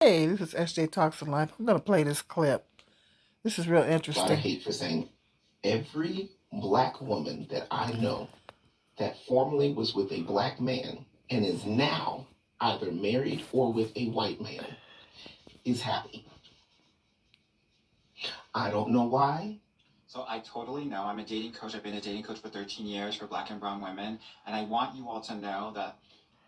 Hey, this is SJ Talks in Life. I'm going to play this clip. This is real A lot of interesting. hate for saying every black woman that I know that formerly was with a black man and is now either married or with a white man is happy. I don't know why. So I totally know. I'm a dating coach. I've been a dating coach for 13 years for black and brown women. And I want you all to know that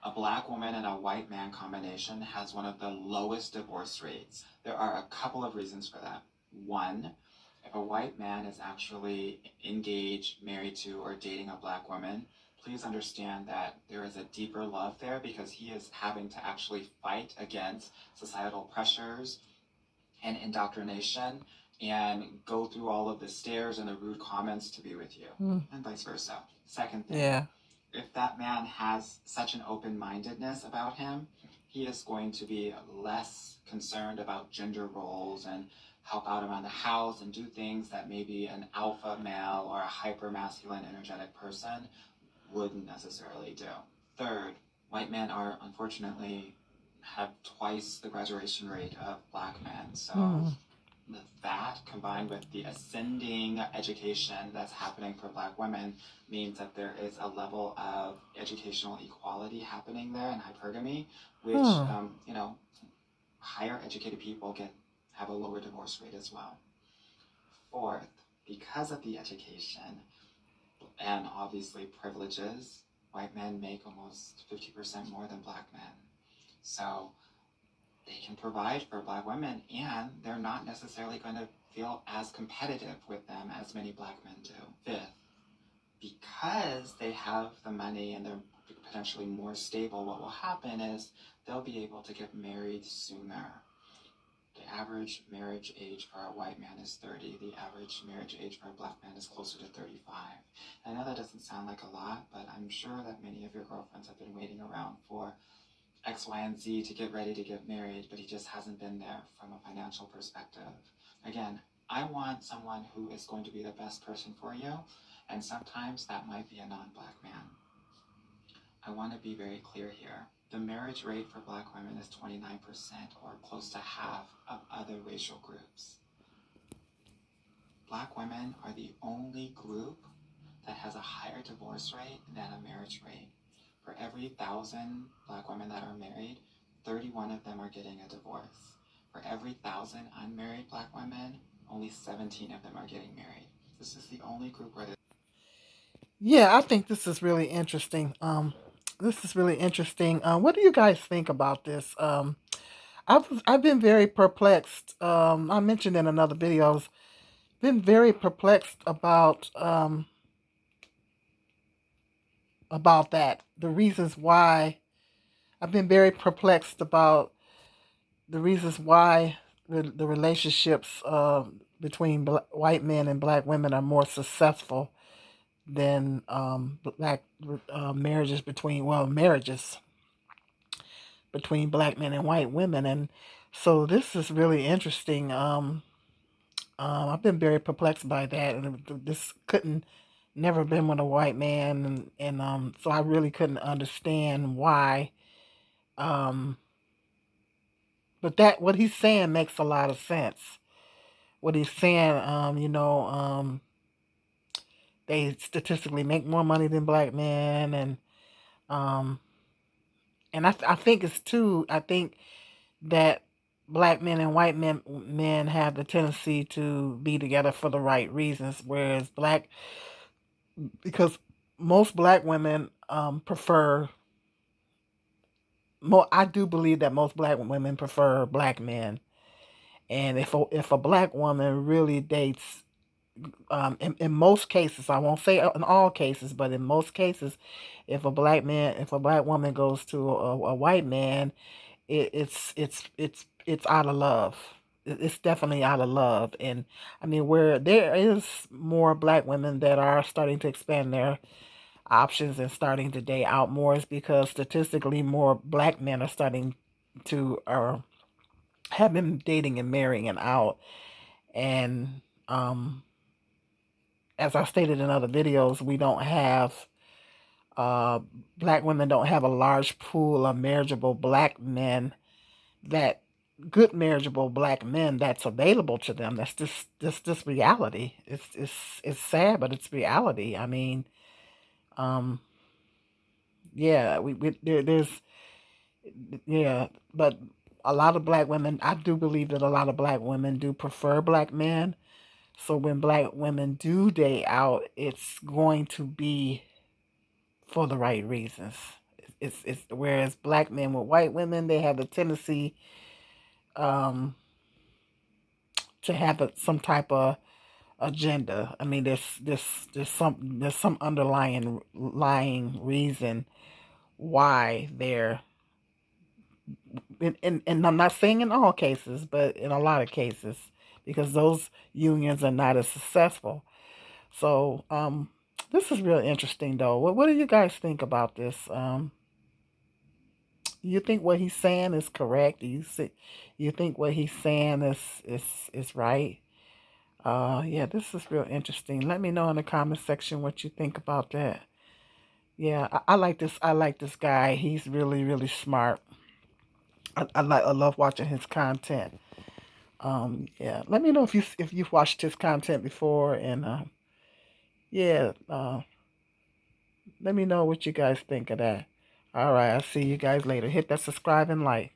a black woman and a white man combination has one of the lowest divorce rates. There are a couple of reasons for that. One, if a white man is actually engaged, married to, or dating a black woman, please understand that there is a deeper love there because he is having to actually fight against societal pressures and indoctrination and go through all of the stares and the rude comments to be with you, and vice versa. Second thing, Yeah. if that man has such an open-mindedness about him, he is going to be less concerned about gender roles and help out around the house and do things that maybe an alpha male or a hyper masculine energetic person wouldn't necessarily do. Third, white men are unfortunately have twice the graduation rate of black men. So that combined with the ascending education that's happening for black women means that there is a level of educational equality happening there in hypergamy, which higher educated people have a lower divorce rate as well. Fourth, because of the education and obviously privileges, white men make almost 50% more than black men. So they can provide for black women, and they're not necessarily going to feel as competitive with them as many black men do. Fifth, because they have the money and they're potentially more stable, what will happen is they'll be able to get married sooner. The average marriage age for a white man is 30. The average marriage age for a black man is closer to 35. I know that doesn't sound like a lot, but I'm sure that many of your girlfriends have been waiting around for X, Y, and Z to get ready to get married, but he just hasn't been there from a financial perspective. Again, I want someone who is going to be the best person for you, and sometimes that might be a non-black man. I want to be very clear here. The marriage rate for black women is 29%, or close to half of other racial groups. Black women are the only group that has a higher divorce rate than a marriage rate. For every 1,000 black women that are married, 31 of them are getting a divorce. For every 1,000 unmarried black women, only 17 of them are getting married. This is the only group where Yeah, I think this is really interesting. This is really interesting. What do you guys think about this? I've been very perplexed. I mentioned in another video, I was been very perplexed about that. The reasons why I've been very perplexed about the reasons why the relationships between white men and black women are more successful than black marriages between black men and white women. And so this is really interesting. I've been very perplexed by that, and this couldn't never been with a white man, and so I really couldn't understand why. Um, but that what he's saying makes a lot of sense. What he's saying, they statistically make more money than black men, um, and I think it's too. I think that black men and white men have the tendency to be together for the right reasons, whereas because most black women prefer. I do believe that most black women prefer black men, and if a black woman really dates, in most cases, I won't say in all cases, but in most cases, if a black woman goes to a white man, it's out of love. It's definitely out of love, and I mean, where there is more black women that are starting to expand their options and starting to date out more is because statistically more black men are starting to have been dating and marrying and out. And as I stated in other videos, we don't have uh, black women don't have a large pool of marriageable black men that good marriageable black men that's available to them. That's just reality. It's sad, but it's reality. I mean, um, yeah, there's yeah, but a lot of black women. I do believe that a lot of black women do prefer black men. So when black women do date out, it's going to be for the right reasons. It's whereas black men with white women, they have the tendency um, to have some type of agenda. I mean, there's some underlying lying reason why they're and I'm not saying in all cases, but in a lot of cases, because those unions are not as successful. So this is real interesting, though. What do you guys think about this? Do you think what he's saying is correct? You think what he's saying is right? Yeah, this is real interesting. Let me know in the comment section what you think about that. Yeah, I like this. I like this guy. He's really smart. I love watching his content. Yeah, let me know if you've watched his content before, and yeah, let me know what you guys think of that. All right, I'll see you guys later. Hit that subscribe and like.